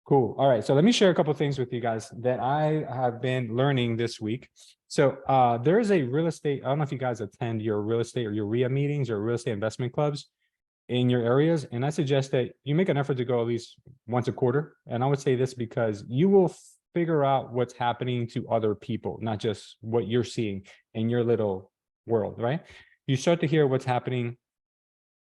Cool. All right. So let me share a couple of things with you guys that I have been learning this week. So there is a real estate. I don't know if you guys attend your real estate or your RIA meetings or real estate investment clubs in your areas. And I suggest that you make an effort to go at least once a quarter. And I would say this because you will figure out what's happening to other people, not just what you're seeing in your little world, right? You start to hear what's happening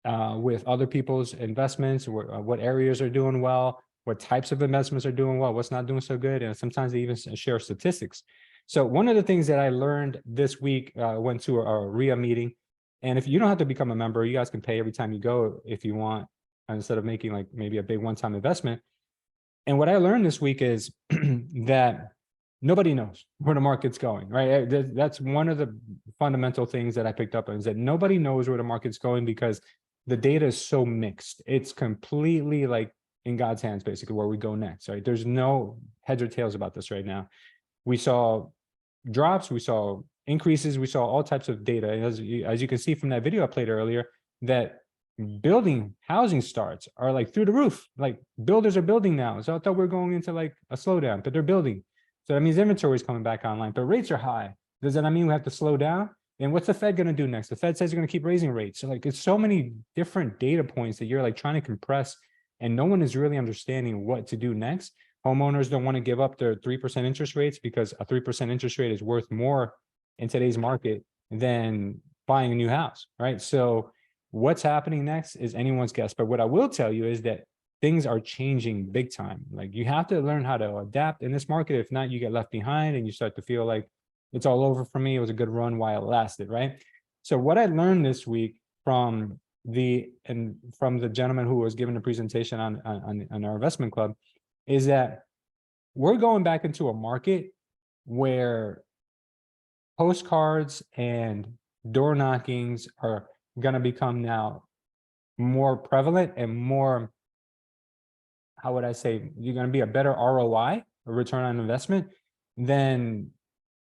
with other people's investments, what areas are doing well, what types of investments are doing well, what's not doing so good. And sometimes they even share statistics. So one of the things that I learned this week, went to a RIA meeting. And if you don't have to become a member, you guys can pay every time you go if you want, instead of making like maybe a big one-time investment. And what I learned this week is that nobody knows where the market's going, right? That's one of the fundamental things that I picked up on, is that nobody knows where the market's going because the data is so mixed. It's completely like in God's hands, basically, where we go next, right? There's no heads or tails about this right now. We saw drops, we saw increases, we saw all types of data. As you can see from that video I played earlier, that building housing starts are like through the roof. Like builders are building now. So I thought we are going into like a slowdown, but they're building. So that means inventory is coming back online, but rates are high. Does that mean we have to slow down? And what's the Fed going to do next? The Fed says they're going to keep raising rates. So like it's so many different data points that you're like trying to compress, and no one is really understanding what to do next. Homeowners don't want to give up their 3% interest rates because a 3% interest rate is worth more in today's market than buying a new house, right? So what's happening next is anyone's guess. But what I will tell you is that things are changing big time. Like you have to learn how to adapt in this market. If not, you get left behind and you start to feel like it's all over for me. It was a good run while it lasted, right? So what I learned this week from the gentleman who was giving the presentation on our investment club is that we're going back into a market where postcards and door knockings are going to become now more prevalent and more, how would I say, you're going to be a better ROI, a return on investment, than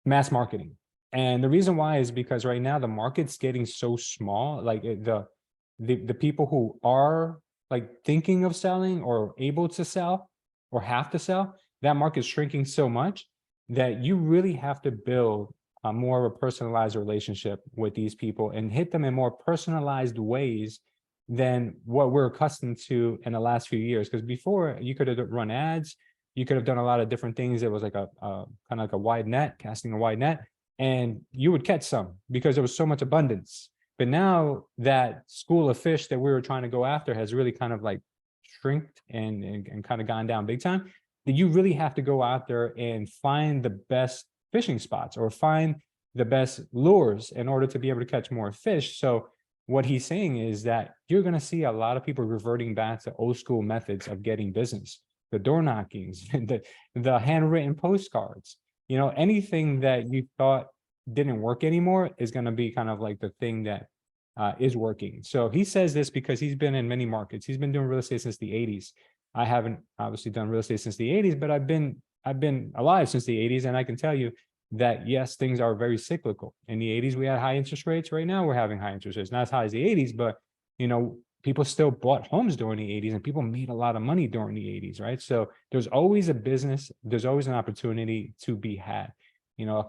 mass marketing. And the reason why is because right now the market's getting so small. Like the people who are like thinking of selling or able to sell or have to sell, that market's shrinking so much that you really have to build a more of a personalized relationship with these people and hit them in more personalized ways than what we're accustomed to in the last few years. Because before, you could have run ads, you could have done a lot of different things. It was like a kind of like a wide net, casting a wide net, and you would catch some because there was so much abundance. But now that school of fish that we were trying to go after has really kind of like shrinked and kind of gone down big time, that you really have to go out there and find the best fishing spots or find the best lures in order to be able to catch more fish. So what he's saying is that you're going to see a lot of people reverting back to old school methods of getting business, the door knockings, the handwritten postcards, you know, anything that you thought didn't work anymore is going to be kind of like the thing that is working. So he says this because he's been in many markets. He's been doing real estate since the 80s. I haven't obviously done real estate since the 80s, but I've been alive since the 80s. And I can tell you that yes, things are very cyclical. In the 80s, we had high interest rates. Right now, we're having high interest rates, not as high as the 80s, but you know, people still bought homes during the 80s and people made a lot of money during the 80s, right? So there's always a business, there's always an opportunity to be had. You know,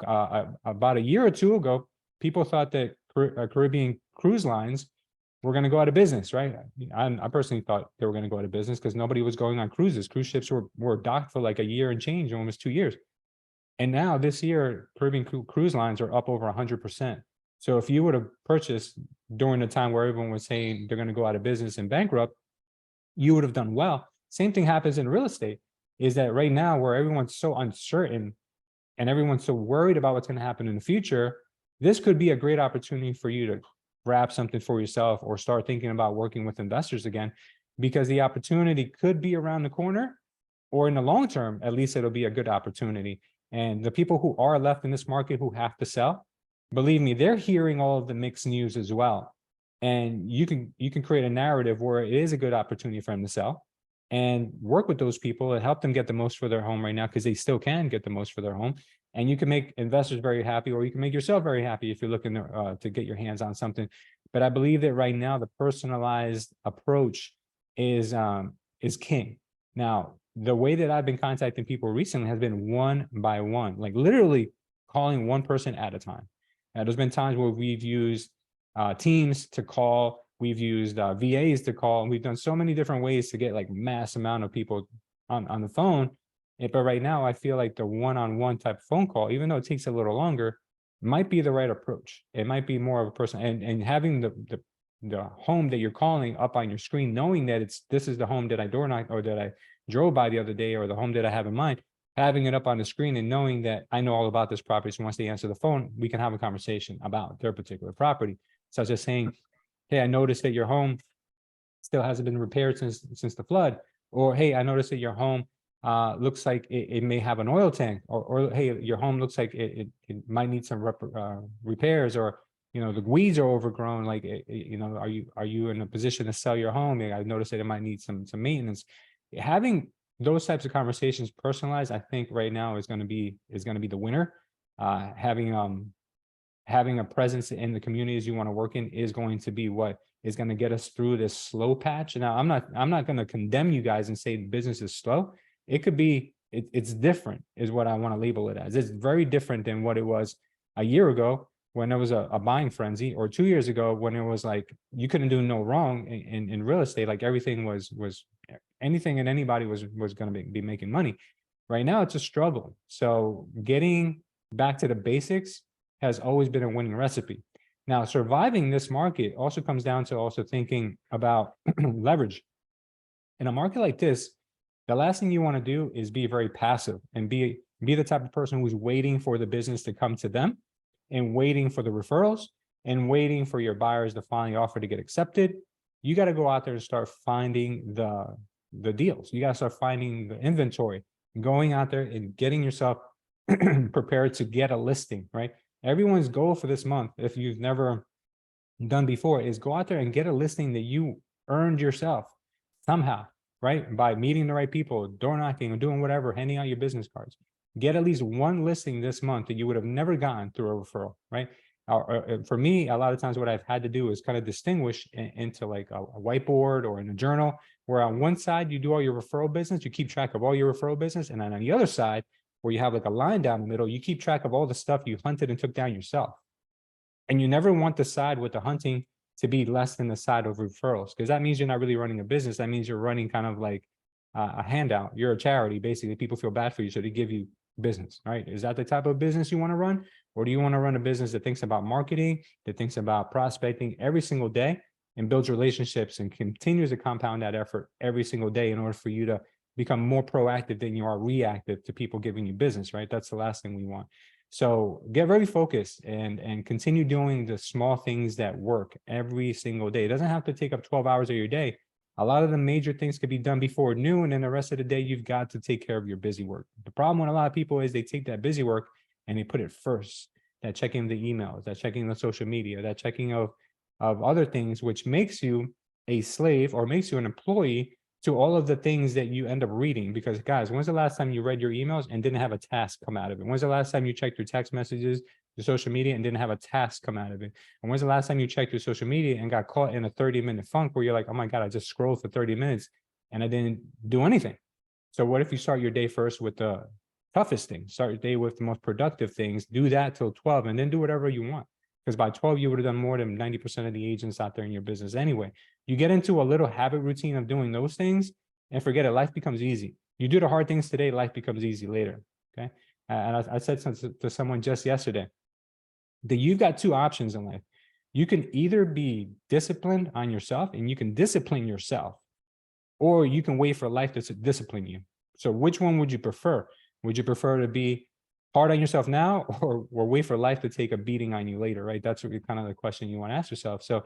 about a year or two ago, people thought that Caribbean cruise lines were going to go out of business, right? I personally thought they were going to go out of business because nobody was going on cruises. Cruise ships were docked for like a year and change, almost 2 years. And now this year, Caribbean cruise lines are up over 100%. So if you would have purchased during the time where everyone was saying they're going to go out of business and bankrupt, you would have done well. Same thing happens in real estate, is that right now where everyone's so uncertain and everyone's so worried about what's going to happen in the future, this could be a great opportunity for you to grab something for yourself or start thinking about working with investors again, because the opportunity could be around the corner, or in the long term, at least it'll be a good opportunity. And the people who are left in this market who have to sell, believe me, they're hearing all of the mixed news as well. And you can create a narrative where it is a good opportunity for them to sell and work with those people and help them get the most for their home right now, because they still can get the most for their home. And you can make investors very happy, or you can make yourself very happy if you're looking to get your hands on something. But I believe that right now the personalized approach is king. Now, the way that I've been contacting people recently has been one by one, like literally calling one person at a time. There's been times where we've used teams to call, we've used VAs to call, and we've done so many different ways to get like mass amount of people on the phone. But right now, I feel like the one-on-one type phone call, even though it takes a little longer, might be the right approach. It might be more of a person, and having the home that you're calling up on your screen, knowing that this is the home that I door knocked or that I drove by the other day, or the home that I have in mind, having it up on the screen and knowing that I know all about this property. So once they answer the phone, we can have a conversation about their particular property. So I was just saying, hey, I noticed that your home still hasn't been repaired since the flood, or hey, I noticed that your home looks like it may have an oil tank, or hey, your home looks like it might need some repairs, or the weeds are overgrown. Like, are you in a position to sell your home? I noticed that it might need some maintenance. Having those types of conversations personalized, I think right now is going to be the winner. Having a presence in the communities you want to work in is going to be what is going to get us through this slow patch. Now, I'm not going to condemn you guys and say business is slow. It could be, it's different is what I want to label it as. It's very different than what it was a year ago when there was a buying frenzy, or 2 years ago when it was like you couldn't do no wrong in real estate. Like everything was anything and anybody was going to be making money. Right now, it's a struggle. So getting back to the basics has always been a winning recipe. Now, surviving this market also comes down to also thinking about leverage. In a market like this, the last thing you want to do is be very passive and be the type of person who's waiting for the business to come to them, and waiting for the referrals, and waiting for your buyers to finally offer to get accepted. You got to go out there and start finding the deals. You got to start finding the inventory, going out there and getting yourself prepared to get a listing, right? Everyone's goal for this month, if you've never done before, is go out there and get a listing that you earned yourself somehow, right? By meeting the right people, door knocking, or doing whatever, handing out your business cards. Get at least one listing this month that you would have never gotten through a referral, right? For me, a lot of times what I've had to do is kind of distinguish into like a whiteboard or in a journal, where on one side you do all your referral business, you keep track of all your referral business, and then on the other side, where you have like a line down the middle, you keep track of all the stuff you hunted and took down yourself. And you never want the side with the hunting to be less than the side of referrals, because that means you're not really running a business. That means you're running kind of like a handout. You're a charity, basically. People feel bad for you, so they give you business, right? Is that the type of business you want to run? Or do you want to run a business that thinks about marketing, that thinks about prospecting every single day, and builds relationships and continues to compound that effort every single day in order for you to become more proactive than you are reactive to people giving you business, right? That's the last thing we want. So get very focused and continue doing the small things that work every single day. It doesn't have to take up 12 hours of your day. A lot of the major things could be done before noon, and the rest of the day, you've got to take care of your busy work. The problem with a lot of people is they take that busy work and they put it first, that checking the emails, that checking the social media, that checking of other things, which makes you a slave or makes you an employee to all of the things that you end up reading. Because guys, when's the last time you read your emails and didn't have a task come out of it? When's the last time you checked your text messages, your social media, and didn't have a task come out of it? And when's the last time you checked your social media and got caught in a 30-minute funk where you're like, oh my God, I just scrolled for 30 minutes and I didn't do anything? So what if you start your day first with the toughest things? Start your day with the most productive things, do that till 12, and then do whatever you want. Because by 12, you would have done more than 90% of the agents out there in your business anyway. You get into a little habit routine of doing those things and forget it. Life becomes easy. You do the hard things today, life becomes easy later, okay? And I said to someone just yesterday that you've got two options in life. You can either be disciplined on yourself and you can discipline yourself, or you can wait for life to discipline you. So which one would you prefer? Would you prefer to be hard on yourself now, or wait for life to take a beating on you later, right? That's what kind of the question you want to ask yourself. So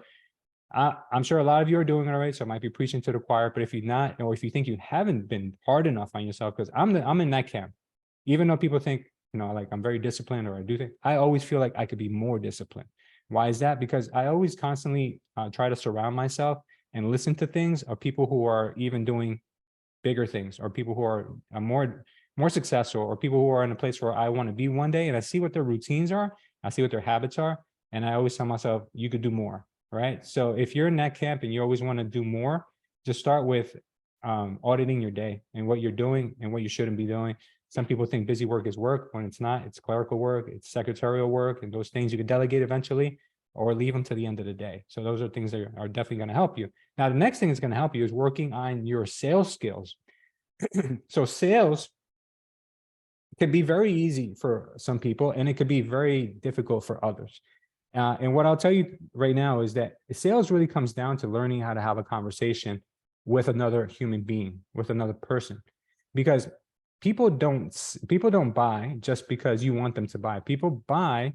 I'm sure a lot of you are doing it all right, so I might be preaching to the choir, but if you're not, or if you think you haven't been hard enough on yourself, because I'm in that camp. Even though people think, like I'm very disciplined, or I do think, I always feel like I could be more disciplined. Why is that? Because I always constantly try to surround myself and listen to things of people who are even doing bigger things, or people who are more successful, or people who are in a place where I want to be one day, and I see what their routines are, I see what their habits are, and I always tell myself, you could do more, right? So if you're in that camp and you always want to do more, just start with, auditing your day and what you're doing and what you shouldn't be doing. Some people think busy work is work when it's not. It's clerical work, it's secretarial work, and those things you could delegate eventually or leave them to the end of the day. So those are things that are definitely going to help you. Now, the next thing that's going to help you is working on your sales skills. So sales can be very easy for some people, and it could be very difficult for others. And what I'll tell you right now is that sales really comes down to learning how to have a conversation with another human being, with another person, because people don't buy just because you want them to buy. People buy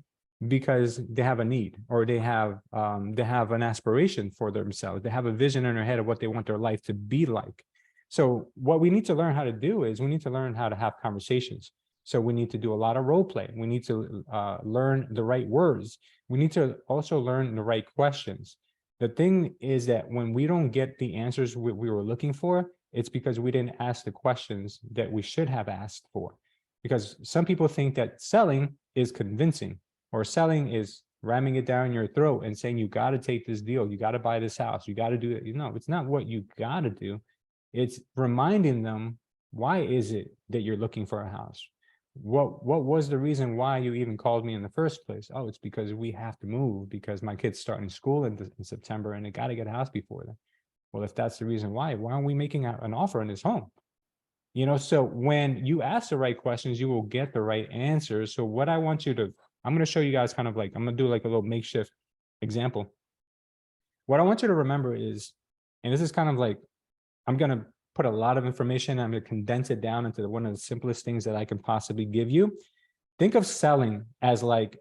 because they have a need, or they have an aspiration for themselves. They have a vision in their head of what they want their life to be like. So what we need to learn how to do is we need to learn how to have conversations. So we need to do a lot of role play. We need to learn the right words. We need to also learn the right questions. The thing is that when we don't get the answers we were looking for, it's because we didn't ask the questions that we should have asked for. Because some people think that selling is convincing, or selling is ramming it down your throat and saying, you got to take this deal, you got to buy this house, you got to do it. You know, it's not what you got to do. It's reminding them, why is it that you're looking for a house? What was the reason why you even called me in the first place? Oh, it's because we have to move because my kid's starting school in September and they got to get a house before then. Well, if that's the reason why aren't we making an offer in this home? You know, so when you ask the right questions, you will get the right answers. So what I want you to, I'm going to show you guys kind of like, I'm going to do like a little makeshift example. What I want you to remember is, and this is kind of like, I'm going to put a lot of information. I'm going to condense it down into one of the simplest things that I can possibly give you. Think of selling as like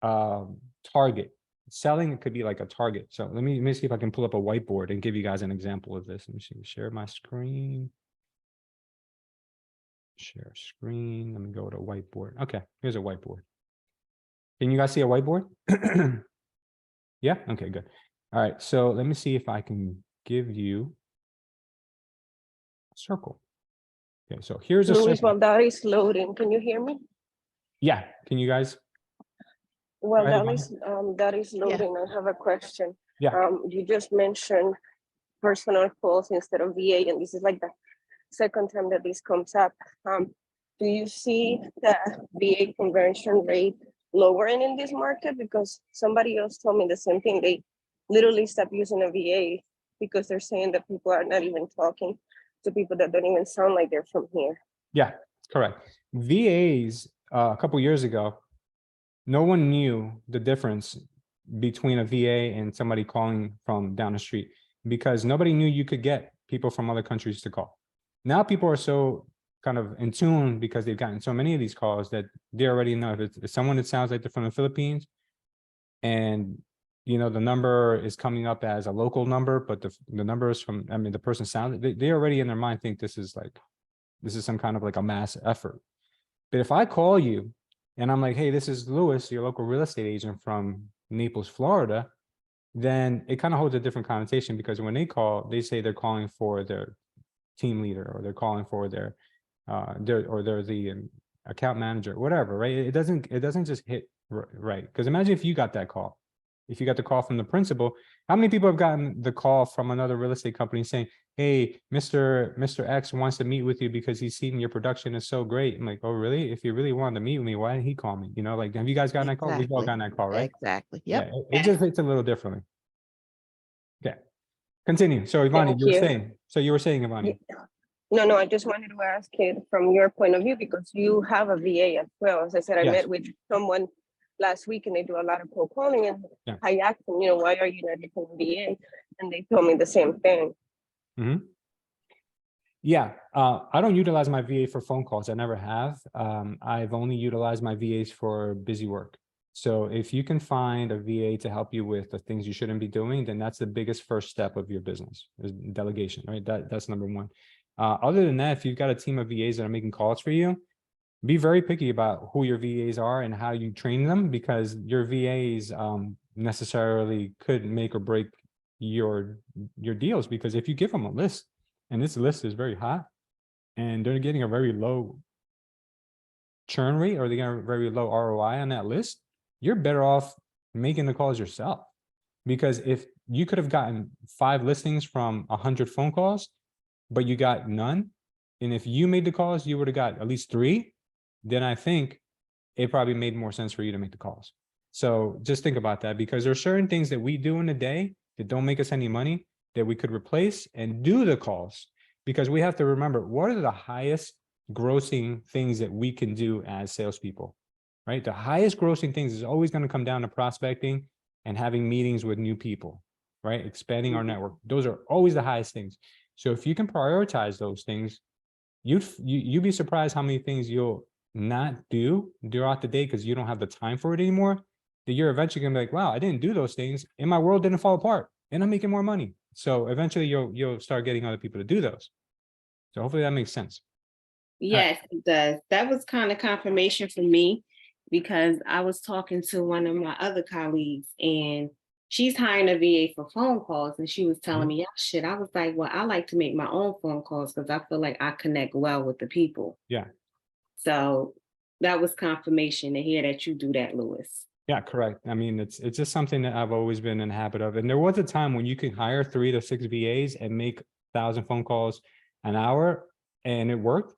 target. Selling could be like a target. So let me see if I can pull up a whiteboard and give you guys an example of this. Let me see, share my screen. Share screen. Let me go to whiteboard. Okay, here's a whiteboard. Can you guys see a whiteboard? Yeah, okay, good. All right, so let me see if I can give you a circle. Okay, so here's a Luis, circle. while that is loading, can you hear me? Yeah, can you guys? While Go ahead, that is loading, I have a question. Yeah. You just mentioned personal calls instead of VA, and this is like the second time that this comes up. Do you see the VA conversion rate lowering in this market? Because somebody else told me the same thing. They literally stopped using a VA because they're saying that people are not even talking to people that don't even sound like they're from here. Yeah, correct. VAs, a couple years ago, no one knew the difference between a VA and somebody calling from down the street, because nobody knew you could get people from other countries to call. Now people are so kind of in tune because they've gotten so many of these calls that they already know if it's someone that sounds like they're from the Philippines, and you know the number is coming up as a local number, but the number is from, I mean, the person sounds, they already in their mind think this is some kind of like a mass effort. But if I call you and I'm like, hey, this is Lewis, your local real estate agent from Naples, Florida, then it kind of holds a different connotation, because when they call, they say they're calling for their team leader, or they're calling for their they're the account manager, whatever, right? It doesn't just hit right. Because imagine if you got that call. If you got the call from the principal, how many people have gotten the call from another real estate company saying, hey, Mr. X wants to meet with you because he's seen your production is so great. I'm like, oh, really? If you really wanted to meet with me, why didn't he call me? You know, like, have you guys gotten that call? We've all gotten that call, right? Exactly. Yeah, Yep. it just hits a little differently. Okay, continue. So Ivani, Thank you were you. saying, Ivani. No, I just wanted to ask it from your point of view, because you have a VA as well. As I said, I Yes. met with someone last week and they do a lot of cold calling, and Yeah. I asked them, why are you not using VA? And they told me the same thing. Mm-hmm. Yeah, I don't utilize my VA for phone calls. I never have. I've only utilized my VAs for busy work. So if you can find a VA to help you with the things you shouldn't be doing, then that's the biggest first step of your business, is delegation, right? That's number one. Other than that, if you've got a team of VAs that are making calls for you, be very picky about who your VAs are and how you train them, because your VAs necessarily could make or break your deals. Because if you give them a list, and this list is very high, and they're getting a very low churn rate, or they get a very low ROI on that list, you're better off making the calls yourself. Because if you could have gotten 5 listings from 100 phone calls, but you got none, and if you made the calls, you would have got at least 3, then I think it probably made more sense for you to make the calls. So just think about that, because there are certain things that we do in a day that don't make us any money that we could replace and do the calls, because we have to remember, what are the highest grossing things that we can do as salespeople, right? The highest grossing things is always going to come down to prospecting and having meetings with new people, right? Expanding our network. Those are always the highest things. So if you can prioritize those things, you'd be surprised how many things you'll not do throughout the day because you don't have the time for it anymore, that you're eventually gonna be like, wow, I didn't do those things and my world didn't fall apart and I'm making more money. So eventually you'll start getting other people to do those. So hopefully that makes sense. All right. Yes, it does. That was kind of confirmation for me because I was talking to one of my other colleagues and she's hiring a VA for phone calls and she was telling me, yeah, shit. I was like, well, I like to make my own phone calls because I feel like I connect well with the people. Yeah. So that was confirmation to hear that you do that, Lewis. Yeah, correct. I mean, it's just something that I've always been in the habit of. And there was a time when you could hire 3 to 6 VAs and make 1,000 phone calls an hour, and it worked.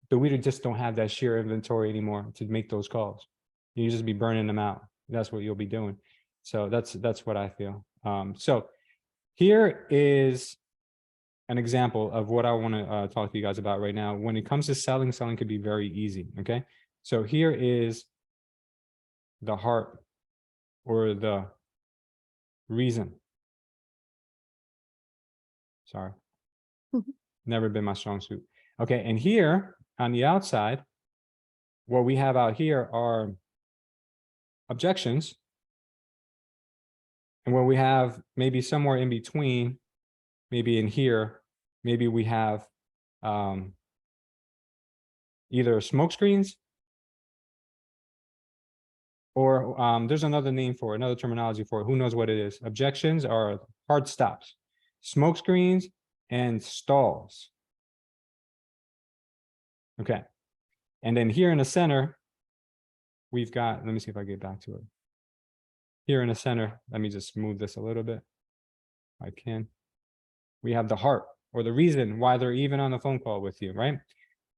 But we just don't have that sheer inventory anymore to make those calls. You just be burning them out. That's what you'll be doing. So that's what I feel. So here is an example of what I want to talk to you guys about right now. When it comes to selling, selling could be very easy. Okay. So here is the heart or the reason. Sorry. Never been my strong suit. Okay. And here on the outside, what we have out here are objections. And what we have maybe somewhere in between, maybe in here, maybe we have either smoke screens or there's another name for it, another terminology for it. Who knows what it is? Objections are hard stops, smoke screens, and stalls. Okay. And then here in the center, we've got, let me see if I get back to it. Here in the center, let me just move this a little bit. If I can. We have the heart or the reason why they're even on the phone call with you, right?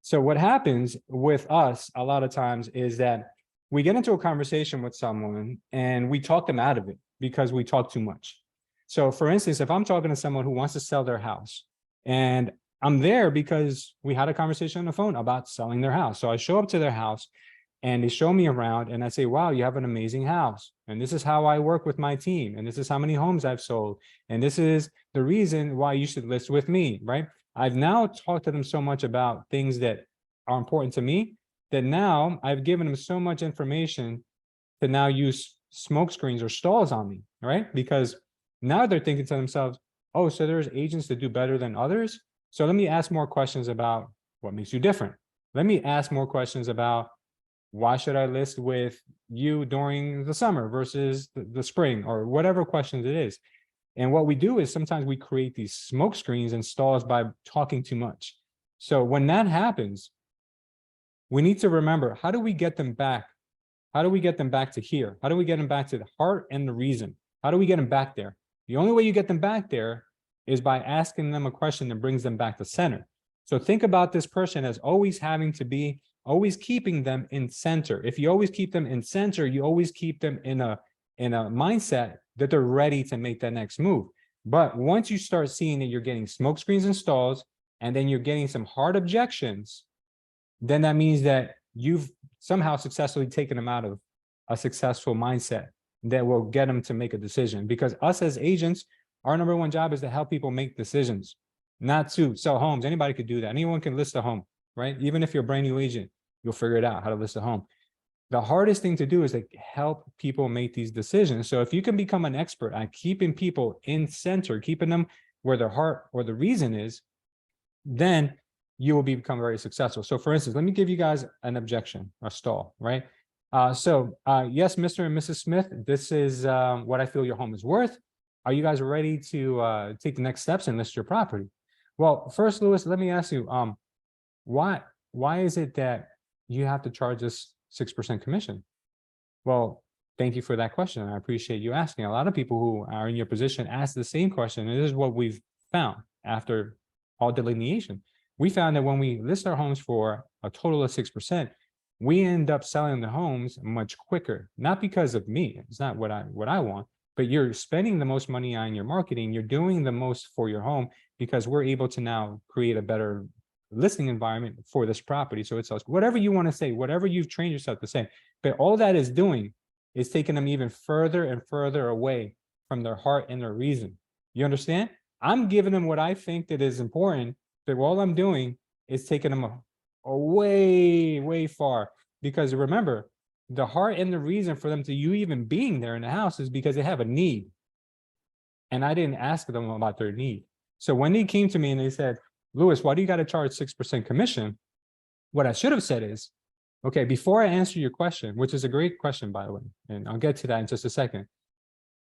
So what happens with us a lot of times is that we get into a conversation with someone and we talk them out of it because we talk too much. So for instance, if I'm talking to someone who wants to sell their house and I'm there because we had a conversation on the phone about selling their house. So I show up to their house and they show me around and I say, wow, you have an amazing house. And this is how I work with my team. And this is how many homes I've sold. And this is the reason why you should list with me, right? I've now talked to them so much about things that are important to me that now I've given them so much information to now use smoke screens or stalls on me, right? Because now they're thinking to themselves, oh, so there's agents that do better than others. So let me ask more questions about what makes you different. Let me ask more questions about why should I list with you during the summer versus the spring or whatever questions it is. And what we do is sometimes we create these smoke screens and stalls by talking too much. So when that happens, we need to remember, how do we get them back? How do we get them back to here? How do we get them back to the heart and the reason? How do we get them back there? The only way you get them back there is by asking them a question that brings them back to center. So think about this person as always having to be, always keeping them in center. If you always keep them in center, you always keep them in a mindset that they're ready to make that next move. But once you start seeing that you're getting smoke screens and stalls, and then you're getting some hard objections, then that means that you've somehow successfully taken them out of a successful mindset that will get them to make a decision. Because us as agents, our number one job is to help people make decisions, not to sell homes. Anybody could do that. Anyone can list a home, right? Even if you're a brand new agent, you'll figure it out how to list a home. The hardest thing to do is like help people make these decisions. So if you can become an expert at keeping people in center, keeping them where their heart or the reason is, then you will become very successful. So for instance, let me give you guys an objection, a stall, right? Yes, Mr. and Mrs. Smith, this is what I feel your home is worth. Are you guys ready to take the next steps and list your property? Well, first, Lewis, let me ask you, why is it that you have to charge us 6% commission? Well, thank you for that question. I appreciate you asking. A lot of people who are in your position ask the same question. And this is what we've found after all delineation. We found that when we list our homes for a total of 6%, we end up selling the homes much quicker, not because of me. It's not what I want, but you're spending the most money on your marketing. You're doing the most for your home because we're able to now create a better listing environment for this property. So it's whatever you want to say, whatever you've trained yourself to say, but all that is doing is taking them even further and further away from their heart and their reason. You understand? I'm giving them what I think that is important, but all I'm doing is taking them way, way far. Because remember, the heart and the reason for them to you even being there in the house is because they have a need. And I didn't ask them about their need. So when they came to me and they said, Louis, why do you got to charge 6% commission? What I should have said is, okay, before I answer your question, which is a great question, by the way, and I'll get to that in just a second.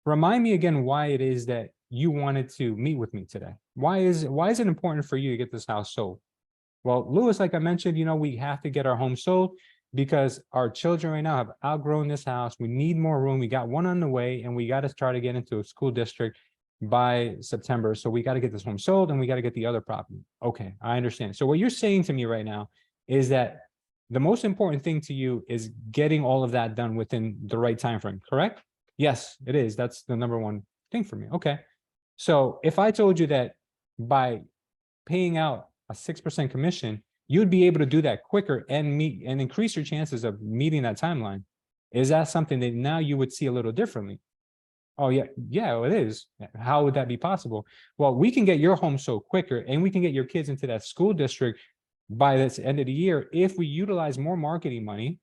Remind me again why it is that you wanted to meet with me today. Why is it important for you to get this house sold? Well, Louis, like I mentioned, we have to get our home sold because our children right now have outgrown this house. We need more room. We got one on the way, and we got to try to get into a school district by September. So we got to get this home sold, and we got to get the other property. Okay, I understand. So what you're saying to me right now is that the most important thing to you is getting all of that done within the right time frame, correct? Yes, it is. That's the number one thing for me. Okay. So if I told you that by paying out a 6% commission, you'd be able to do that quicker and meet and increase your chances of meeting that timeline. Is that something that now you would see a little differently? Oh, yeah, it is. How would that be possible? Well, we can get your home sold quicker, and we can get your kids into that school district by this end of the year if we utilize more marketing money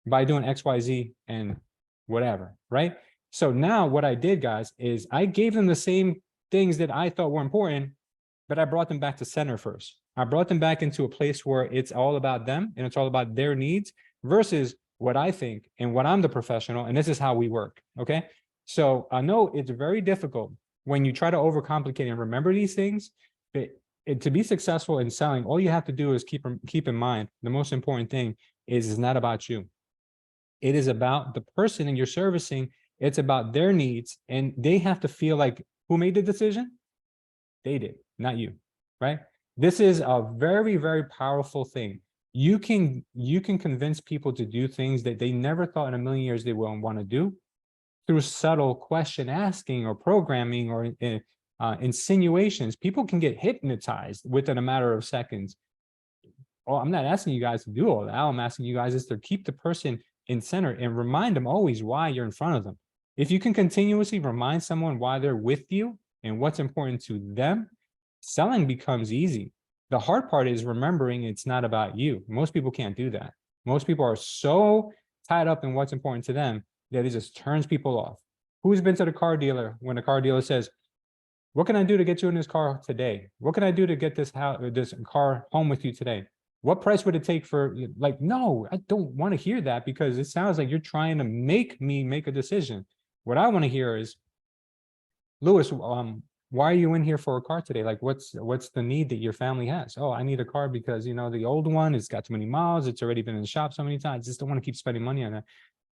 by doing XYZ and whatever, right? So now what I did, guys, is I gave them the same things that I thought were important, but I brought them back to center first. I brought them back into a place where it's all about them and it's all about their needs versus what I think and what I'm the professional, and this is how we work, okay? So I know it's very difficult when you try to overcomplicate and remember these things, but to be successful in selling, all you have to do is keep in mind, the most important thing is it's not about you. It is about the person and you're servicing. It's about their needs, and they have to feel like, who made the decision? They did, not you, right? This is a very, very powerful thing. You can convince people to do things that they never thought in a million years they will want to do through subtle question asking or programming or insinuations. People can get hypnotized within a matter of seconds. Well, I'm not asking you guys to do all that. All I'm asking you guys is to keep the person in center and remind them always why you're in front of them. If you can continuously remind someone why they're with you and what's important to them, selling becomes easy. The hard part is remembering it's not about you. Most people can't do that. Most people are so tied up in what's important to them that it just turns people off. Who's been to the car dealer when the car dealer says, what can I do to get you in this car today? What can I do to get this car home with you today? What price would it take for, like, no, I don't want to hear that because it sounds like you're trying to make me make a decision. What I want to hear is, Louis, why are you in here for a car today? Like, what's the need that your family has? Oh, I need a car because, the old one, it's got too many miles. It's already been in the shop so many times. I just don't want to keep spending money on that.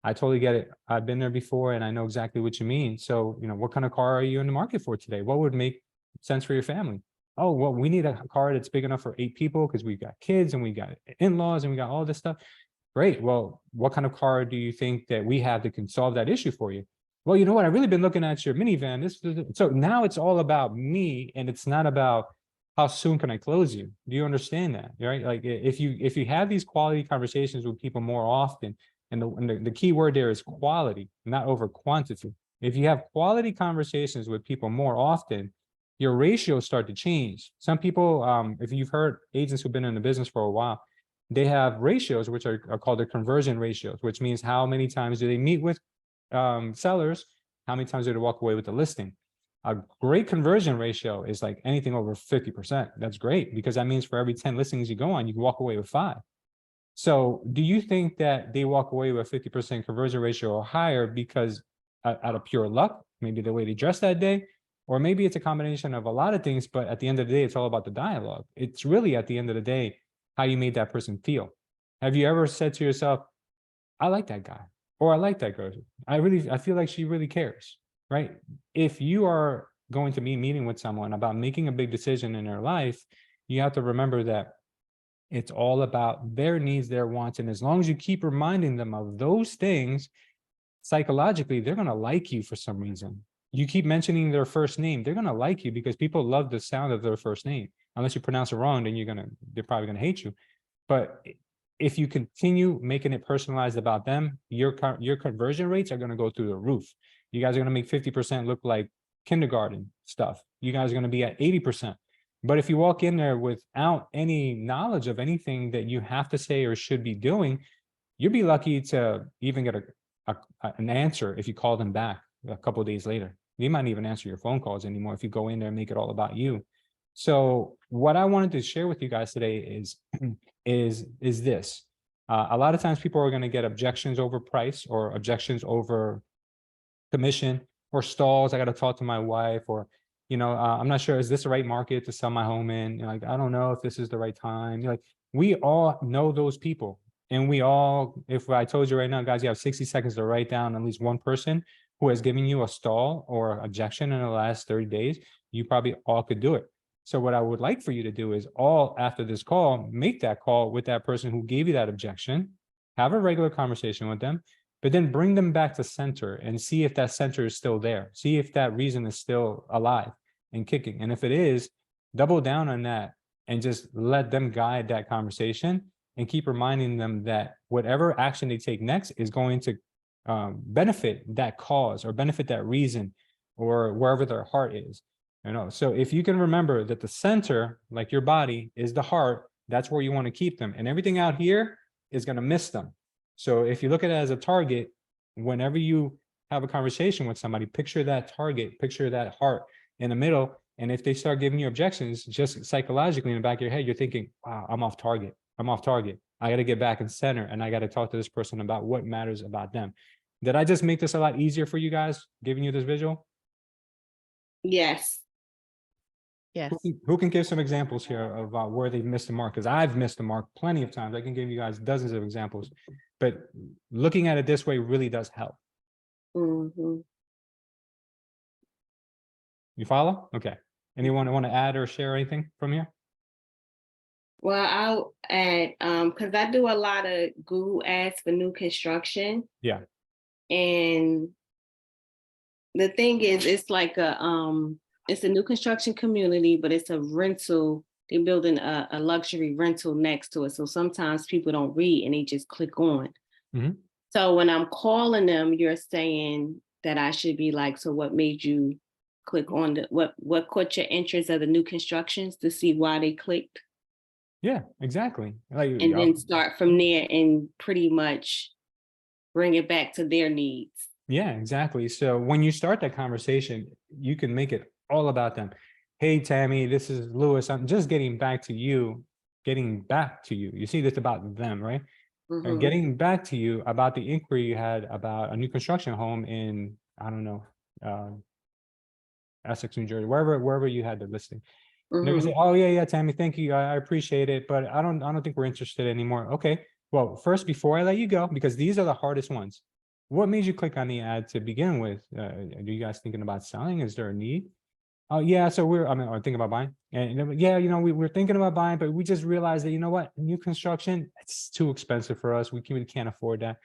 I totally get it. I've been there before and I know exactly what you mean. So, what kind of car are you in the market for today? What would make sense for your family? Oh, well, we need a car that's big enough for 8 people because we've got kids and we got in-laws and we got all this stuff. Great. Well, what kind of car do you think that we have that can solve that issue for you? Well, you know what? I've really been looking at your minivan. So now it's all about me and it's not about how soon can I close you? Do you understand that? Right? Like if you have these quality conversations with people more often, and the key word there is quality, not over quantity. If you have quality conversations with people more often, your ratios start to change. Some people, if you've heard agents who've been in the business for a while, they have ratios which are called the conversion ratios, which means how many times do they meet with sellers, how many times do they walk away with the listing. A great conversion ratio is like anything over 50%. That's great because that means for every 10 listings you go on, you can walk away with 5. So do you think that they walk away with 50% conversion ratio or higher because out of pure luck, maybe the way they dress that day, or maybe it's a combination of a lot of things, but at the end of the day, it's all about the dialogue. It's really at the end of the day, how you made that person feel. Have you ever said to yourself, I like that guy, or I like that girl. I feel like she really cares, right? If you are going to be meeting with someone about making a big decision in their life, you have to remember that it's all about their needs, their wants. And as long as you keep reminding them of those things, psychologically, they're going to like you for some reason. You keep mentioning their first name, they're going to like you because people love the sound of their first name. Unless you pronounce it wrong, then they're probably going to hate you. But if you continue making it personalized about them, your conversion rates are going to go through the roof. You guys are going to make 50% look like kindergarten stuff. You guys are going to be at 80%. But if you walk in there without any knowledge of anything that you have to say or should be doing, you'd be lucky to even get an answer if you call them back a couple of days later. They might not even answer your phone calls anymore if you go in there and make it all about you. So what I wanted to share with you guys today is this. A lot of times people are going to get objections over price or objections over commission or stalls. I got to talk to my wife, or, I'm not sure, is this the right market to sell my home in? Like, I don't know if this is the right time. Like, we all know those people. And we all, if I told you right now, guys, you have 60 seconds to write down at least one person who has given you a stall or objection in the last 30 days, you probably all could do it. So what I would like for you to do is all after this call, make that call with that person who gave you that objection, have a regular conversation with them, but then bring them back to center and see if that center is still there. See if that reason is still alive and kicking. And if it is, double down on that and just let them guide that conversation and keep reminding them that whatever action they take next is going to benefit that cause or benefit that reason or wherever their heart is. So if you can remember that the center, like your body, is the heart, that's where you want to keep them. And everything out here is going to miss them. So if you look at it as a target, whenever you have a conversation with somebody, picture that target, picture that heart in the middle. And if they start giving you objections, just psychologically in the back of your head, you're thinking, wow, I'm off target. I'm off target. I got to get back in center and I got to talk to this person about what matters about them. Did I just make this a lot easier for you guys, giving you this visual? Yes. Yes. Who can give some examples here of where they've missed the mark? Because I've missed the mark plenty of times. I can give you guys dozens of examples, but looking at it this way really does help. Mm-hmm. You follow? Okay. Anyone want to add or share anything from here? Well, I'll add, because I do a lot of Google ads for new construction. Yeah. And the thing is, it's like it's a new construction community, but it's a rental. They're building a luxury rental next to it. So sometimes people don't read and they just click on. Mm-hmm. So when I'm calling them, you're saying that I should be like, so what made you click on what caught your interest of the new constructions to see why they clicked? Yeah, exactly. Like, And then start from there and pretty much bring it back to their needs. yeah, exactly. So when you start that conversation, you can make it all about them. Hey, Tammy, this is Lewis. I'm just getting back to you. You see, that's about them, right? Mm-hmm. And getting back to you about the inquiry you had about a new construction home in, I don't know, Essex, New Jersey, wherever you had the listing. Mm-hmm. They're gonna say, oh yeah, Tammy, thank you. I appreciate it, but I don't think we're interested anymore. Okay. Well, first, before I let you go, because these are the hardest ones, what made you click on the ad to begin with? Are you guys thinking about selling? Is there a need? Oh yeah, so I'm thinking about buying. And yeah, we're thinking about buying, but we just realized that, you know what, new construction, it's too expensive for us. We can't afford that.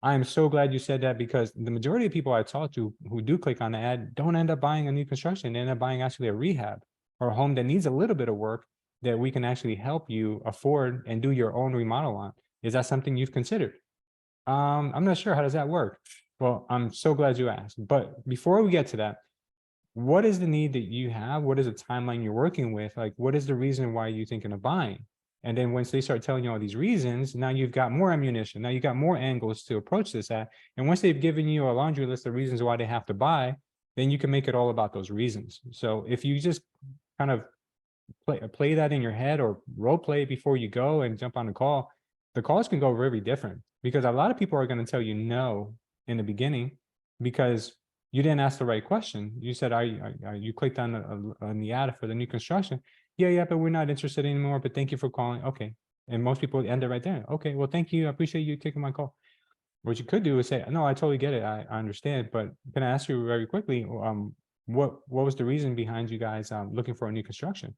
I am so glad you said that, because the majority of people I talk to who do click on the ad don't end up buying a new construction. They end up buying actually a rehab or a home that needs a little bit of work that we can actually help you afford and do your own remodel on. Is that something you've considered? I'm not sure. How does that work? Well, I'm so glad you asked. But before we get to that, what is the need that you have? What is the timeline you're working with? Like, what is the reason why you're thinking of buying? And then once they start telling you all these reasons, now you've got more ammunition. Now you've got more angles to approach this at. And once they've given you a laundry list of reasons why they have to buy, then you can make it all about those reasons. So if you just kind of play that in your head or role play before you go and jump on the calls can go very different, because a lot of people are going to tell you no in the beginning because you didn't ask the right question. You said, you clicked on the ad for the new construction. Yeah, but we're not interested anymore, but thank you for calling. Okay. And most people end it right there. Okay, well, thank you. I appreciate you taking my call. What you could do is say, no, I totally get it. I understand, but can I ask you very quickly, what was the reason behind you guys looking for a new construction?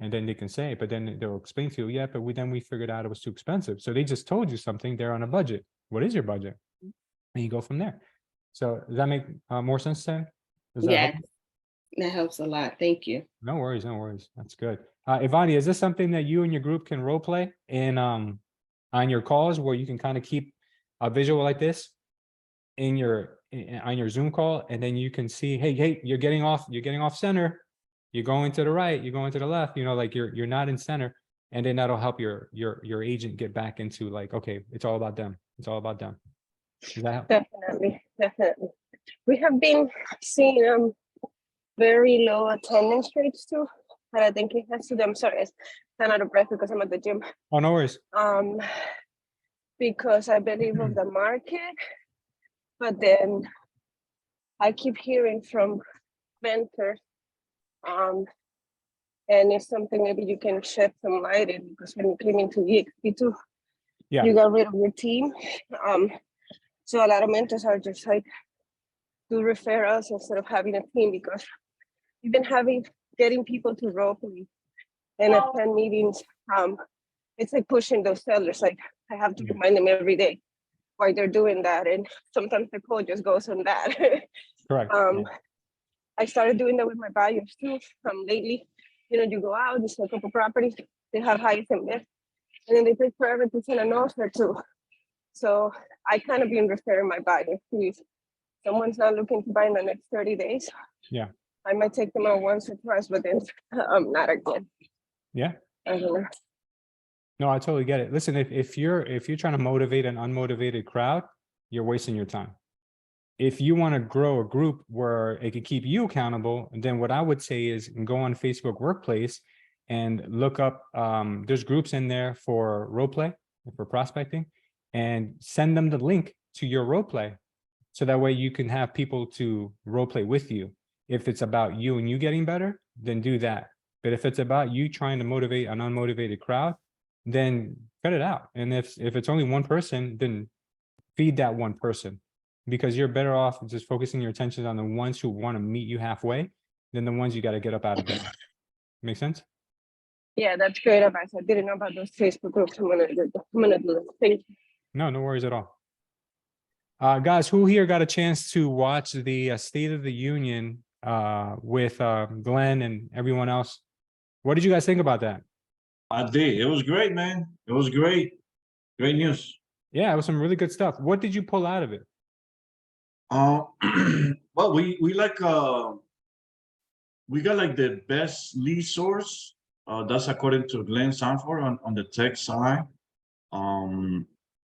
And then they can say, but then they'll explain to you, yeah, but we figured out it was too expensive. So they just told you something, they're on a budget. What is your budget? And you go from there. So does that make more sense, Sam? Does that help? Yes, that helps a lot. Thank you. No worries, no worries. That's good. Ivani, is this something that you and your group can role play in on your calls where you can kind of keep a visual like this in on your Zoom call, and then you can see, hey, you're getting off center, you're going to the right, you're going to the left, you know, like you're not in center, and then that'll help your agent get back into like, okay, it's all about them. It's all about them. Does that help? Definitely, definitely. We have been seeing very low attendance rates too. And I think it has to do, I'm sorry, I'm out of breath because I'm at the gym. Oh, no worries. Because I believe of the market, but then I keep hearing from mentors, and it's something maybe you can shed some light in, because when you came into EXP2, Yeah. you got rid of your team. So a lot of mentors are just like, do referrals instead of having a team, because even getting people to role play and attend meetings, it's like pushing those sellers. Like I have to remind them every day why they're doing that, and sometimes the code just goes on that. Correct. I started doing that with my buyers too. Lately, you go out, you see a couple properties, they have highest and best, and then they take forever to send an offer too. So I kind of been referring my buyers. If someone's not looking to buy in the next 30 days, Yeah. I might take them out once or twice, but then not again. Yeah. I don't know. No, I totally get it. Listen, if you're trying to motivate an unmotivated crowd, you're wasting your time. If you want to grow a group where it can keep you accountable, then what I would say is go on Facebook Workplace and look up, there's groups in there for role play, for prospecting, and send them the link to your role play. So that way you can have people to role play with you. If it's about you and you getting better, then do that. But if it's about you trying to motivate an unmotivated crowd, then cut it out. And if it's only one person, then feed that one person, because you're better off just focusing your attention on the ones who want to meet you halfway than the ones you got to get up out of bed. Make sense? Yeah, that's great advice. I didn't know about those Facebook groups. I'm gonna do this. Thank you. No worries at all. Guys, who here got a chance to watch the State of the Union with Glenn and everyone else? What did you guys think about that? I did. It was great, man. It was great. Great news. Yeah, it was some really good stuff. What did you pull out of it? Well, we got like the best lead source. That's according to Glenn Sanford on the tech side.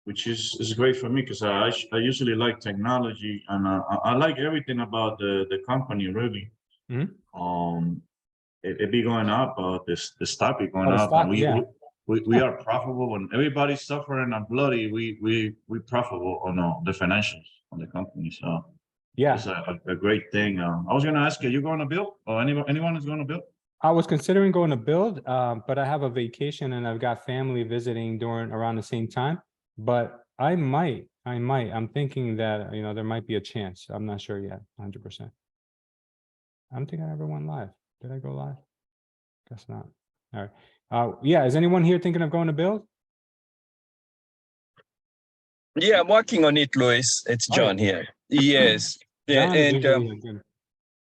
Which is great for me, because I usually like technology, and I like everything about the company, really. Mm-hmm. It be going up, this stock be going the up, stock, and yeah. we are profitable. When everybody's suffering and bloody, we profitable on the financials on the company. So Yeah, it's a great thing. I was gonna ask you, you going to build, or anyone is going to build? I was considering going to build, but I have a vacation and I've got family visiting around the same time. But I might. I'm thinking that, there might be a chance. I'm not sure yet, 100%. I don't think I ever went live. Did I go live? Guess not. All right. Yeah, is anyone here thinking of going to build? Yeah, I'm working on it, Louis. It's John here. Yes. John is And usually good.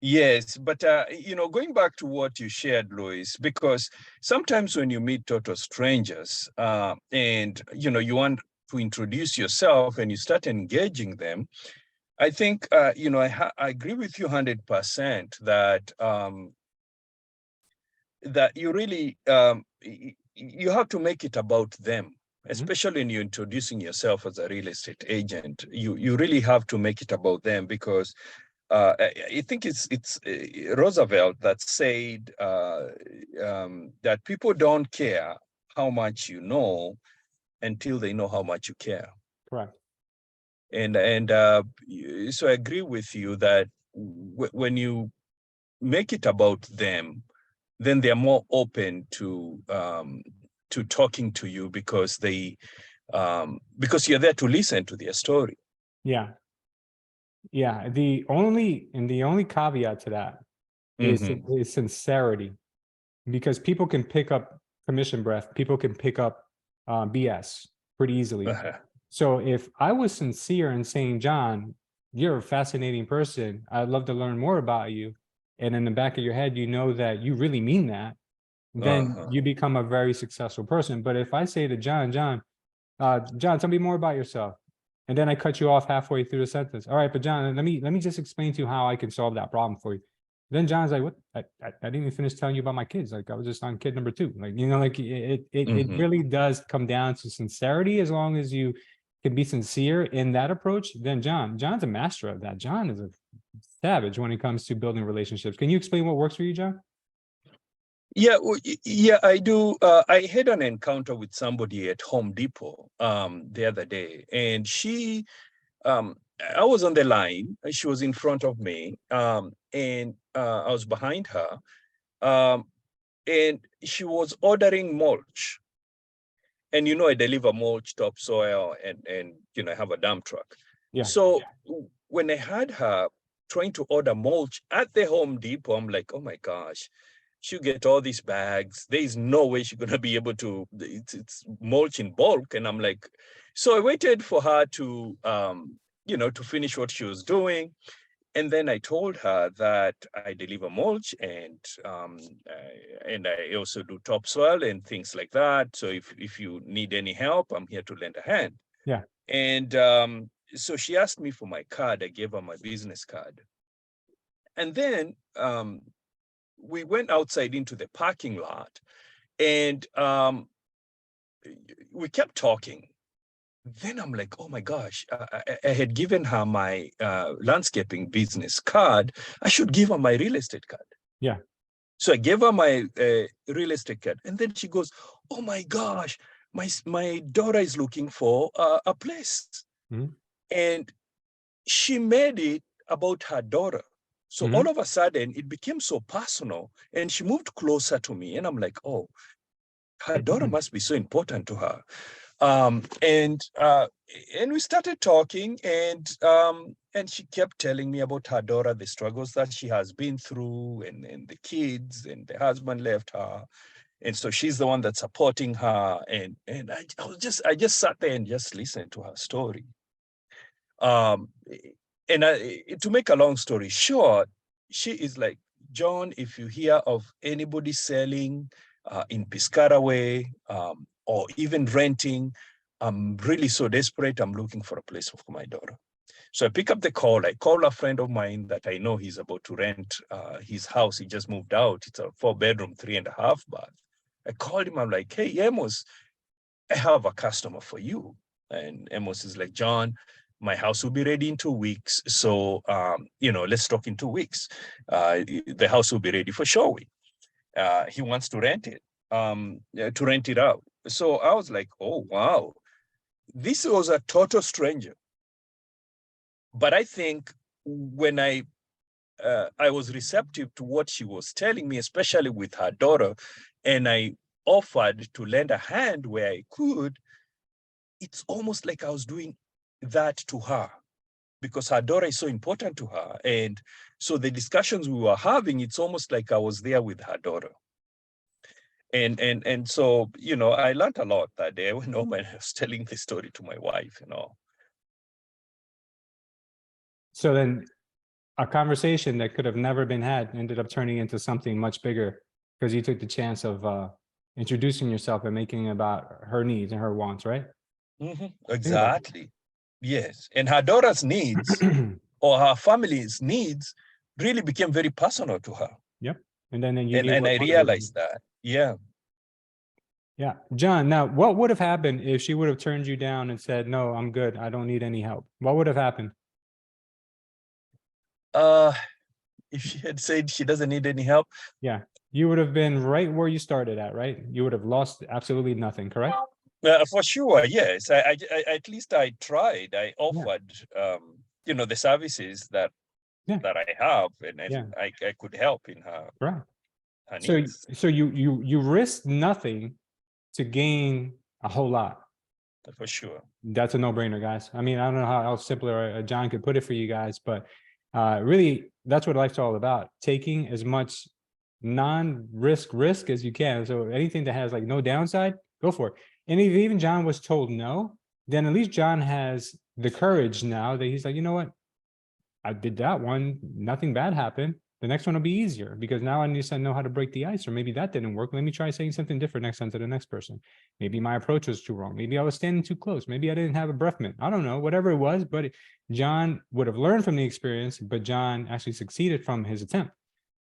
yes, but going back to what you shared, Louis, because sometimes when you meet total strangers, and you want to introduce yourself and you start engaging them, I think I agree with you 100% that you really you have to make it about them. Especially when you're introducing yourself as a real estate agent, you really have to make it about them, because I think it's Roosevelt that said that people don't care how much you know until they know how much you care. Correct. And so I agree with you that when you make it about them, then they're more open to talking to you, because you're there to listen to their story. Yeah. The only caveat to that Mhm. is sincerity. Because people can pick up commission breath, people can pick up BS pretty easily. Uh-huh. So if I was sincere in saying, John, you're a fascinating person, I'd love to learn more about you, and in the back of your head, you know that you really mean that, then Uh-huh. you become a very successful person. But if I say to John, John, tell me more about yourself, and then I cut you off halfway through the sentence. All right, but John, let me just explain to you how I can solve that problem for you. Then John's like, what? I didn't even finish telling you about my kids. Like I was just on kid number 2. Like, like it Mhm. really does come down to sincerity. As long as you can be sincere in that approach, then John's a master of that. John is a savage when it comes to building relationships. Can you explain what works for you, John? Yeah, yeah, I do. I had an encounter with somebody at Home Depot the other day, and I was on the line. She was in front of me, and I was behind her, um, and she was ordering mulch. And I deliver mulch, topsoil, and I have a dump truck. Yeah. So when I had her trying to order mulch at the Home Depot, I'm like, oh my gosh, she'll get all these bags. There is no way she's gonna be able to. It's mulch in bulk, and I'm like, so I waited for her to to finish what she was doing. And then I told her that I deliver mulch and I also do topsoil and things like that. So if you need any help, I'm here to lend a hand. Yeah. And so she asked me for my card. I gave her my business card. And then we went outside into the parking lot, and we kept talking. Then I'm like, oh my gosh, I had given her my landscaping business card. I should give her my real estate card. Yeah. So I gave her my real estate card. And then she goes, oh my gosh, my daughter is looking for a place. Mhm. And she made it about her daughter. So Mhm. all of a sudden, it became so personal. And she moved closer to me. And I'm like, oh, her daughter must be so important to her. And we started talking, and she kept telling me about her daughter, the struggles that she has been through, and the kids, and the husband left her, and so she's the one that's supporting her. And I just sat there and just listened to her story. Um, and to make a long story short, she is like, John, if you hear of anybody selling in Piscataway or even renting, I'm really so desperate. I'm looking for a place for my daughter. So I pick up the call. I call a friend of mine that I know he's about to rent his house. He just moved out. It's a 4-bedroom, 3.5 bath. I called him. I'm like, hey, Amos, I have a customer for you. And Amos is like, John, my house will be ready in 2 weeks. So, let's talk in 2 weeks. The house will be ready for showing. He wants to rent it, to rent it out. So I was like, oh, wow. This was a total stranger. But I think when I was receptive to what she was telling me, especially with her daughter, and I offered to lend a hand where I could, it's almost like I was doing that to her because her daughter is so important to her. And so the discussions we were having, it's almost like I was there with her daughter. And so, I learned a lot that day when I was telling the story to my wife. So then a conversation that could have never been had ended up turning into something much bigger because you took the chance of introducing yourself and making it about her needs and her wants, right? Exactly. Yes. And her daughter's needs or her family's needs really became very personal to her. Yep. And then you knew And what I motivated you. realized that. Yeah. Yeah. John, now what would have happened if she would have turned you down and said, no, I'm good, I don't need any help? What would have happened? If she had said she doesn't need any help, Yeah. You would have been right where you started at, right? You would have lost absolutely nothing, correct? for sure, yes. At least I tried. I offered, the services that Yeah. that I have, and Yeah. I could help in her Right. So needs. you risked nothing to gain a whole lot. For sure. That's a no-brainer, guys. I mean, I don't know how else simpler John could put it for you guys, but Really, that's what life's all about, taking as much risk as you can. So anything that has like no downside, go for it. And if even John was told no, then at least John has the courage now that he's like, you know what? I did that one, nothing bad happened. The next one will be easier because now I need to know how to break the ice, or maybe that didn't work. Let me try saying something different next time to the next person. Maybe my approach was too wrong. Maybe I was standing too close. Maybe I didn't have a breath mint. I don't know, whatever it was, but John would have learned from the experience, but John actually succeeded from his attempt.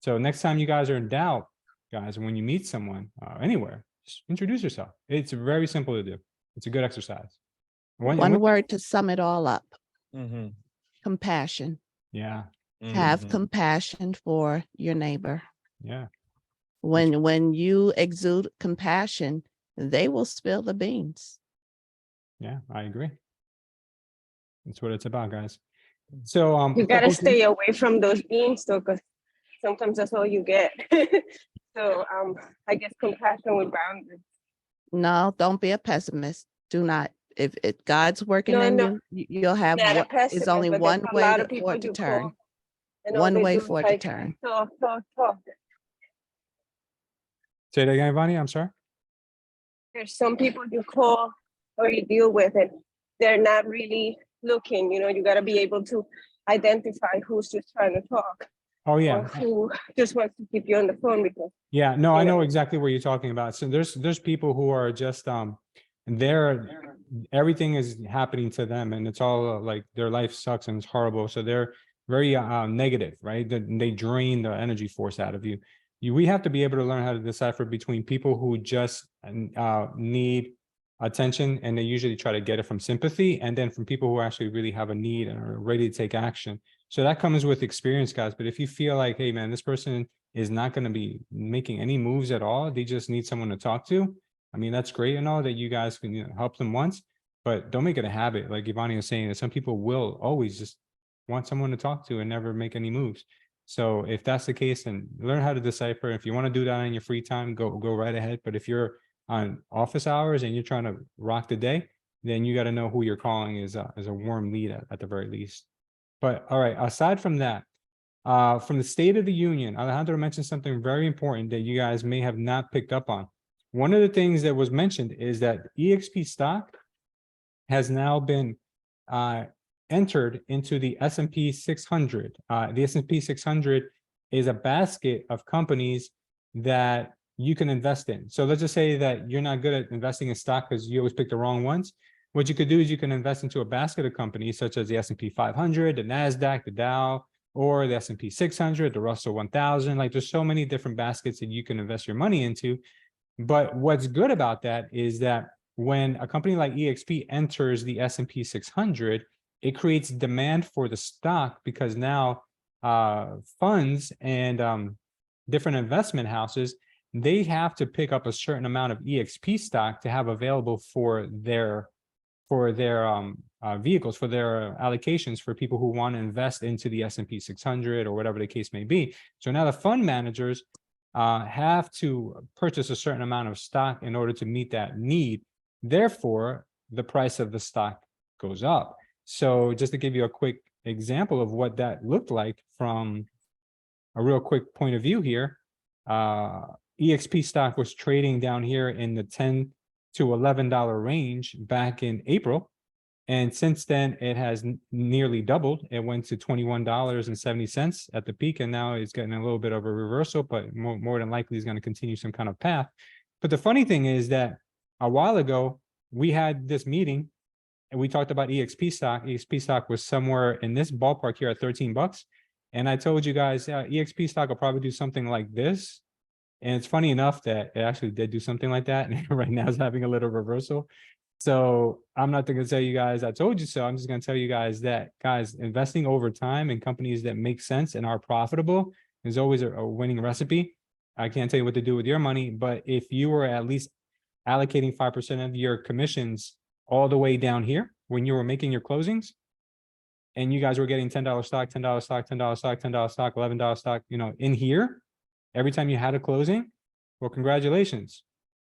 So next time you guys are in doubt, guys, when you meet someone anywhere, just introduce yourself. It's very simple to do. It's a good exercise. One word to sum it all up: Mhm, compassion. Yeah, Have mhm. compassion for your neighbor. yeah. When you exude compassion, they will spill the beans. Yeah, I agree. That's what it's about, guys. So You gotta stay away from those beans though, because sometimes that's all you get. So I guess compassion with boundaries. No, don't be a pessimist. Do not. If God's working No, in no, you, you'll have not a what is pessimist, only but there's one a way lot of for people it to you turn. call, and all One they way do for is it to like turn. talk. say that again, Ivani, I'm sorry. There's some people you call or you deal with, and they're not really looking. You know, you gotta be able to identify who's just trying to talk Oh or yeah, who just wants to keep you on the phone because yeah. No, I you know know. exactly what you're talking about. So there's people who are just they're everything is happening to them, and it's all like their life sucks and it's horrible. So they're very negative, right? They drain the energy force out of you. We have to be able to learn how to decipher between people who just need attention, and they usually try to get it from sympathy, and then from people who actually really have a need and are ready to take action. So that comes with experience, guys. But if you feel like, hey man, this person is not going to be making any moves at all, they just need someone to talk to. I mean, that's great and all that you guys can, help them once, but don't make it a habit. Like Ivani was saying, that some people will always just want someone to talk to and never make any moves. So if that's the case, then learn how to decipher. If you want to do that in your free time, go right ahead. But if you're on office hours and you're trying to rock the day, then you got to know who you're calling is a warm lead at the very least. But all right, aside from that, from the State of the Union, Alejandro mentioned something very important that you guys may have not picked up on. One of the things that was mentioned is that EXP stock has now been entered into the S&P 600. The S&P 600 is a basket of companies that you can invest in. So let's just say that you're not good at investing in stock because you always pick the wrong ones. What you could do is you can invest into a basket of companies such as the S&P 500, the NASDAQ, the Dow, or the S&P 600, the Russell 1000. Like there's so many different baskets that you can invest your money into. But what's good about that is that when a company like EXP enters the S&P 600, it creates demand for the stock because now funds and different investment houses, they have to pick up a certain amount of EXP stock to have available for their vehicles, for their allocations for people who want to invest into the S&P 600 or whatever the case may be. So now the fund managers have to purchase a certain amount of stock in order to meet that need. Therefore, the price of the stock goes up. So just to give you a quick example of what that looked like from a real quick point of view here, EXP stock was trading down here in the $10 to $11 range back in April. And since then, it has nearly doubled. It went to $21.70 at the peak, and now it's getting a little bit of a reversal, but more than likely is going to continue some kind of path. But the funny thing is that a while ago, we had this meeting and we talked about EXP stock. EXP stock was somewhere in this ballpark here at 13 bucks. And I told you guys, EXP stock will probably do something like this. And it's funny enough that it actually did do something like that. And right now it's having a little reversal. So I'm not going to tell you guys, I told you so. I'm just going to tell you guys that, guys, investing over time in companies that make sense and are profitable is always a winning recipe. I can't tell you what to do with your money, but if you were at least allocating 5% of your commissions all the way down here when you were making your closings, and you guys were getting $10 stock, $10 stock, $10 stock, $10 stock, $11 stock, in here, every time you had a closing, well, congratulations.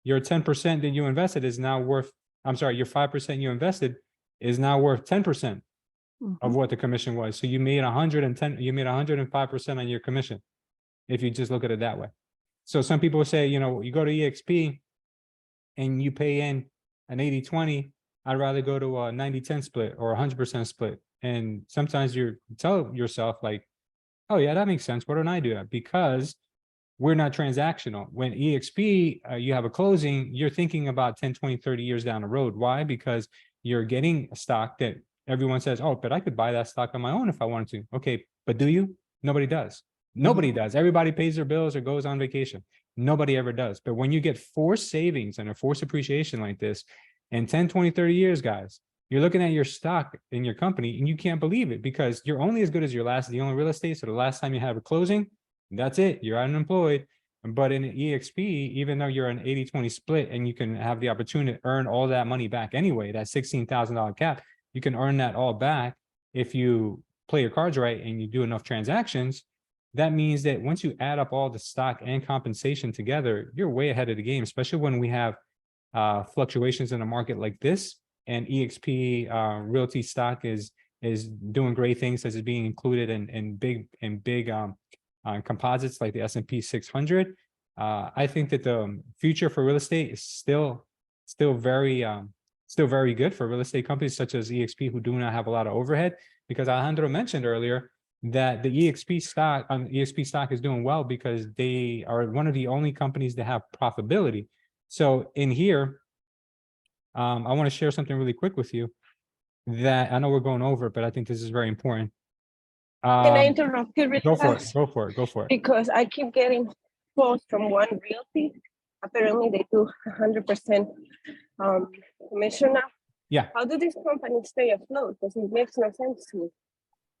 Your 10% that you invested is now worth, I'm sorry, your 5% you invested is now worth 10%. of Mhm. what the commission was. So you made 110, you made 105% on your commission, if you just look at it that way. So some people say, you know, you go to EXP and you pay in an 80-20, I'd rather go to a 90-10 split or 100% split. And sometimes you tell yourself like, oh yeah, that makes sense. Why don't I do that? Because we're not transactional. When EXP, you have a closing, you're thinking about 10, 20, 30 years down the road. Why? Because you're getting a stock that everyone says, oh, but I could buy that stock on my own if I wanted to. Okay, but do you? Nobody does. Nobody does. Everybody pays their bills or goes on vacation. Nobody ever does. But when you get forced savings and a forced appreciation like this, in 10, 20, 30 years, guys, you're looking at your stock in your company and you can't believe it because you're only as good as your last deal in real estate. So the last time you have a closing, that's it. You're unemployed. But in EXP, even though you're an 80-20 split and you can have the opportunity to earn all that money back anyway, that $16,000 cap, you can earn that all back if you play your cards right and you do enough transactions. That means that once you add up all the stock and compensation together, you're way ahead of the game, especially when we have fluctuations in a market like this. And EXP Realty stock is doing great things, as is being included in big composites like the S&P 600. I think that the future for real estate is still very good for real estate companies such as EXP, who do not have a lot of overhead, because Alejandro mentioned earlier that the EXP stock is doing well because they are one of the only companies that have profitability. So in here, I want to share something really quick with you that I know we're going over, but I think this is very important. Can I interrupt you really Go for it. fast? Go for it. Go for it. Because I keep getting calls from one realty. Apparently they do 100% commission now. Yeah. How do these companies stay afloat? Because it makes no sense to me.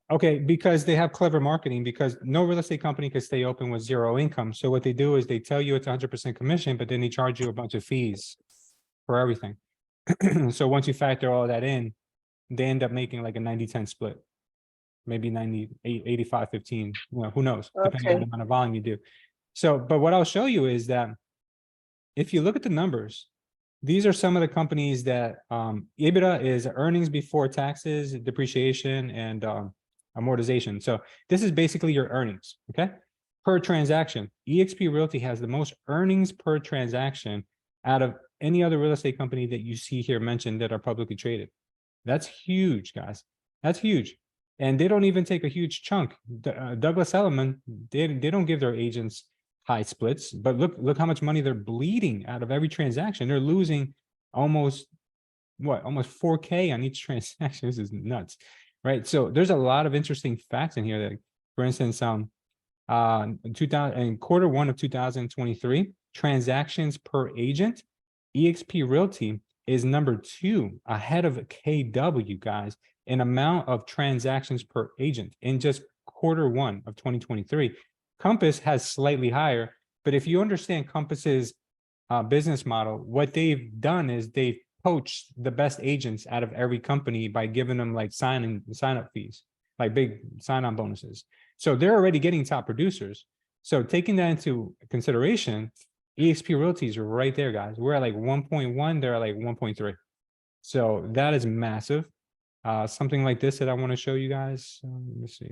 Okay, because they have clever marketing, because no real estate company can stay open with zero income. So what they do is they tell you it's 100% commission, but then they charge you a bunch of fees for everything. So once you factor all that in, they end up making like a 90-10 split, maybe 98, 85, 15, you know, who knows, depending on Okay. the amount of volume you do. So, but what I'll show you is that if you look at the numbers, these are some of the companies that EBITDA is earnings before taxes, depreciation, and amortization. So this is basically your earnings, okay? Per transaction. EXP Realty has the most earnings per transaction out of any other real estate company that you see here mentioned that are publicly traded. That's huge, guys. That's huge. And they don't even take a huge chunk. Douglas Elliman, they don't give their agents high splits, but look how much money they're bleeding out of every transaction. They're losing almost 4K on each transaction. This is nuts, right? So there's a lot of interesting facts in here that, for instance, in quarter one of 2023, transactions per agent, EXP Realty is number 2 ahead of KW, guys, in amount of transactions per agent in just quarter one of 2023. Compass has slightly higher, but if you understand Compass's business model, what they've done is they've poached the best agents out of every company by giving them like sign up fees, like big sign-on bonuses. So they're already getting top producers. So taking that into consideration, EXP Realties are right there, guys. We're at like 1.1, they're at like 1.3. So that is massive. Something like this that I want to show you guys. Let me see.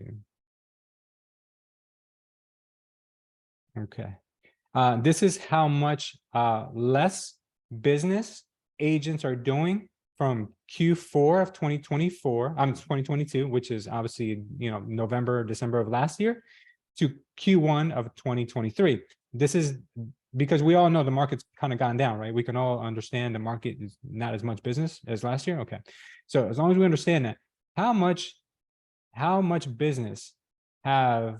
Okay. This is how much less business agents are doing from Q4 of 2024, 2022, which is obviously, you know, November, December of last year, to Q1 of 2023. This is because we all know the market's kind of gone down, right? We can all understand the market is not as much business as last year. Okay. So as long as we understand that, how much business have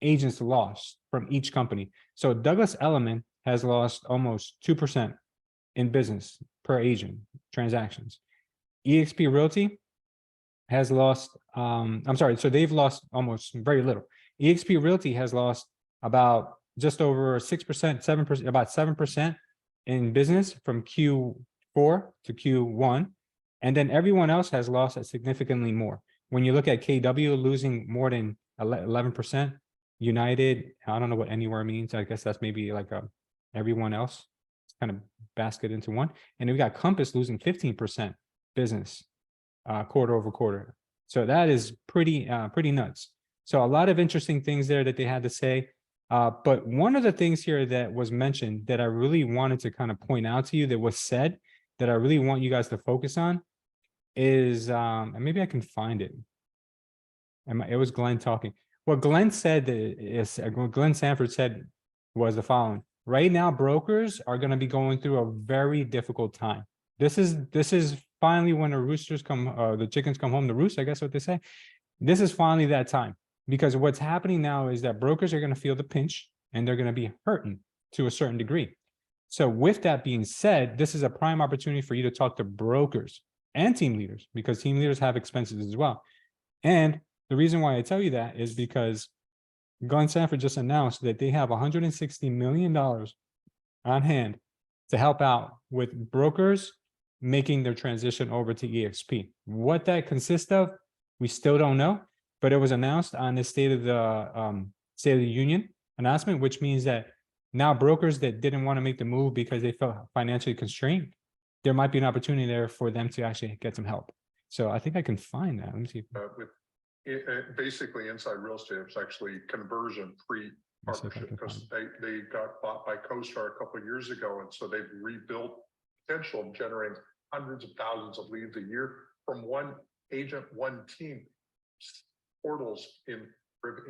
agents lost from each company? So Douglas Elliman has lost almost 2% in business per agent transactions. EXP Realty has lost, I'm sorry, so they've lost almost very little. EXP Realty has lost about just over 6%, 7%, about 7% in business from Q4 to Q1. And then everyone else has lost significantly more. When you look at KW losing more than 11%, United, I don't know what anywhere means. I guess that's maybe like everyone else. It's kind of basket into one. And we got Compass losing 15% business quarter over quarter. So that is pretty nuts. So a lot of interesting things there that they had to say. But one of the things here that was mentioned that I really wanted to kind of point out to you that was said that I really want you guys to focus on is, and maybe I can find it. It was Glenn talking. What Glenn said is, what Glenn Sanford said was the following. Right now, brokers are going to be going through a very difficult time. This is finally when the roosters come, the chickens come home to roost, I guess what they say. This is finally that time, because what's happening now is that brokers are going to feel the pinch and they're going to be hurting to a certain degree. So with that being said, this is a prime opportunity for you to talk to brokers and team leaders, because team leaders have expenses as well. And the reason why I tell you that is because Glenn Sanford just announced that they have $160 million on hand to help out with brokers making their transition over to EXP. What that consists of, we still don't know, but it was announced on the State of the Union announcement, which means that now brokers that didn't want to make the move because they felt financially constrained, there might be an opportunity there for them to actually get some help. So I think I can find that. Let me see. Basically inside real estate, it's actually conversion pre-partnership, because they got bought by CoStar a couple of years ago, and so they've rebuilt potential of generating hundreds of thousands of leads a year from one agent, one team. Portals in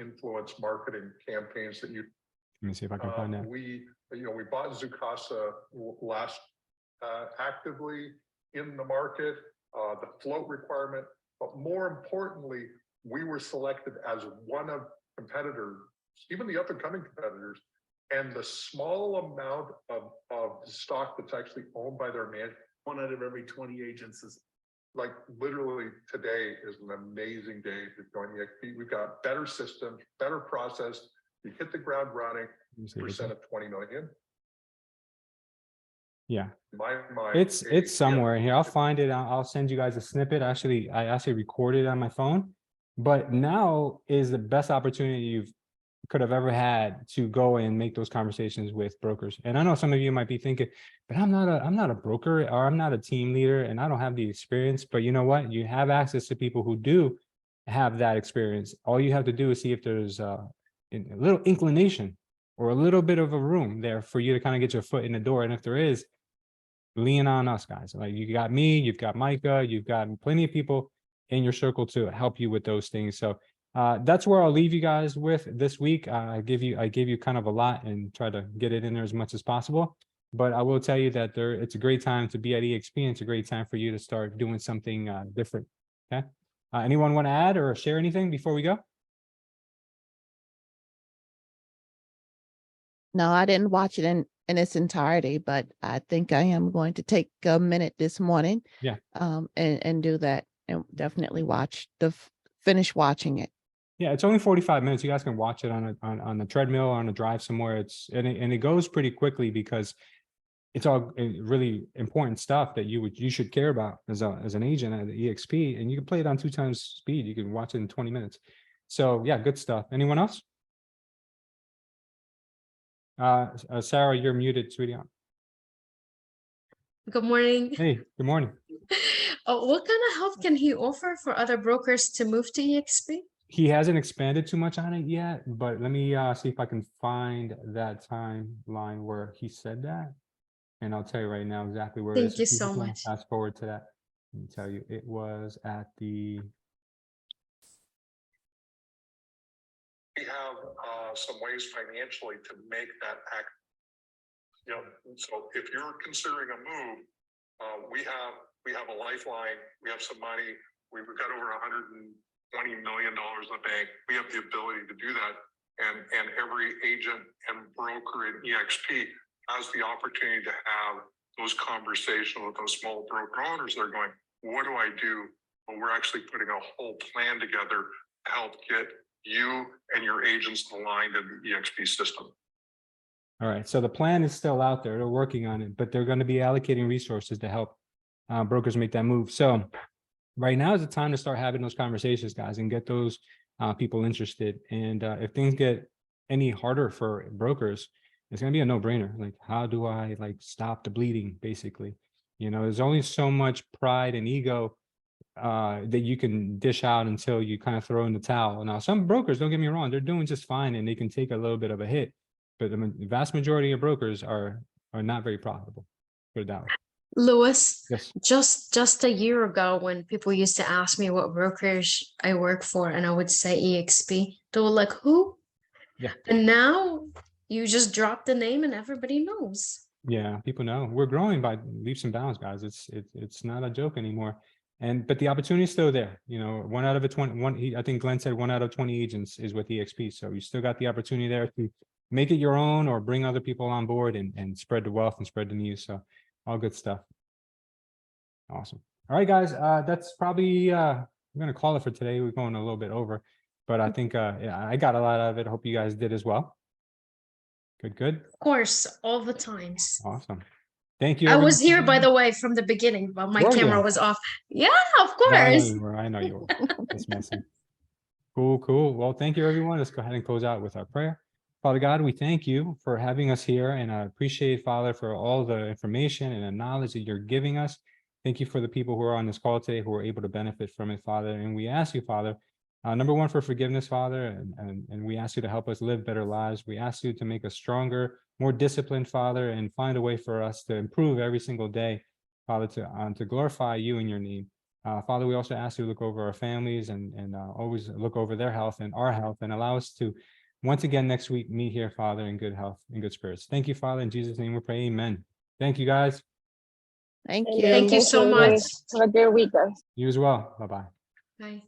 influence marketing campaigns that you. Let me see if I can find that. We bought Zoocasa last actively in the market, the float requirement, but more importantly, we were selected as one of competitors, even the up and coming competitors, and the small amount of stock that's actually owned by their management, 1 out of every 20 agents is like literally today is an amazing day to join EXP. We've got better systems, better process. You hit the ground running, percent of 20 million. Yeah, My mind, it's somewhere here. I'll find it. I'll send you guys a snippet. Actually, I actually recorded it on my phone, but now is the best opportunity you could have ever had to go and make those conversations with brokers. And I know some of you might be thinking, but I'm not a broker, or I'm not a team leader, and I don't have the experience. But you know what? You have access to people who do have that experience. All you have to do is see if there's a little inclination or a little bit of a room there for you to kind of get your foot in the door. And if there is, lean on us, guys. Like, you got me, you've got Micah, you've got plenty of people in your circle to help you with those things. So that's where I'll leave you guys with this week. I gave you kind of a lot and try to get it in there as much as possible. But I will tell you that it's a great time to be at EXP, and it's a great time for you to start doing something different. Okay. Anyone want to add or share anything before we go? No, I didn't watch it in its entirety, but I think I am going to take a minute this morning. Yeah. And do that, and definitely finish watching it. Yeah, it's only 45 minutes. You guys can watch it on a treadmill or on a drive somewhere. And it goes pretty quickly because it's all really important stuff that you should care about as an agent at EXP, and you can play it on 2 times speed. You can watch it in 20 minutes. So yeah, good stuff. Anyone else? Sarah, you're muted, sweetie. Good morning. Hey, good morning. What kind of help can he offer for other brokers to move to EXP? He hasn't expanded too much on it yet, but let me see if I can find that timeline where he said that. And I'll tell you right now exactly where it is. Thank you If so just wanna much. Fast forward to that. Let me tell you, it was at the. We have some ways financially to make that act. So if you're considering a move, we have a lifeline. We have some money. We've got over $120 million in the bank. We have the ability to do that, and every agent and broker in EXP has the opportunity to have those conversations with those small broker owners. They're going, what do I do? Well, we're actually putting a whole plan together to help get you and your agents aligned in the EXP system. All right, so the plan is still out there. They're working on it, but they're going to be allocating resources to help brokers make that move. So right now is the time to start having those conversations, guys, and get those people interested. And if things get any harder for brokers, it's going to be a no-brainer. Like, how do I stop the bleeding, basically? There's only so much pride and ego that you can dish out until you kind of throw in the towel. Now, some brokers, don't get me wrong, they're doing just fine and they can take a little bit of a hit, but the vast majority of brokers are not very profitable. Put it that way. Lewis, Yes. just a year ago when people used to ask me what brokerage I work for and I would say EXP, they were like, who? Yeah. And now you just drop the name and everybody knows. Yeah, people know we're growing by leaps and bounds, guys. It's not a joke anymore. But the opportunity is still there. You know, 1 out of 21, I think Glenn said 1 out of 20 agents is with EXP. So you still got the opportunity there to make it your own or bring other people on board and spread the wealth and spread the news. So all good stuff. Awesome. All right, guys. That's probably we're gonna call it for today. We're going a little bit over, but I think yeah, I got a lot out of it. I hope you guys did as well. Good. Of course, all the times. Awesome. Thank you. I was everyone. here, by the way, from the beginning, but my Were camera you? was off. Yeah, of Yeah, I know course. you were. I know you were. Just messing. Cool. Well, thank you, everyone. Let's go ahead and close out with our prayer. Father God, we thank you for having us here, and I appreciate, Father, for all the information and the knowledge that you're giving us. Thank you for the people who are on this call today who are able to benefit from it, Father. And we ask you, Father, number one, for forgiveness, Father, and we ask you to help us live better lives. We ask you to make us stronger, more disciplined, Father, and find a way for us to improve every single day, Father, to glorify you in your name. Father, we also ask you to look over our families and always look over their health and our health, and allow us to once again next week meet here, Father, in good health and good spirits. Thank you, Father. In Jesus' name we pray, amen. Thank you, guys. Thank Amen. you. Thank you so much. Have a great week, guys. You as well. Bye-bye. Bye.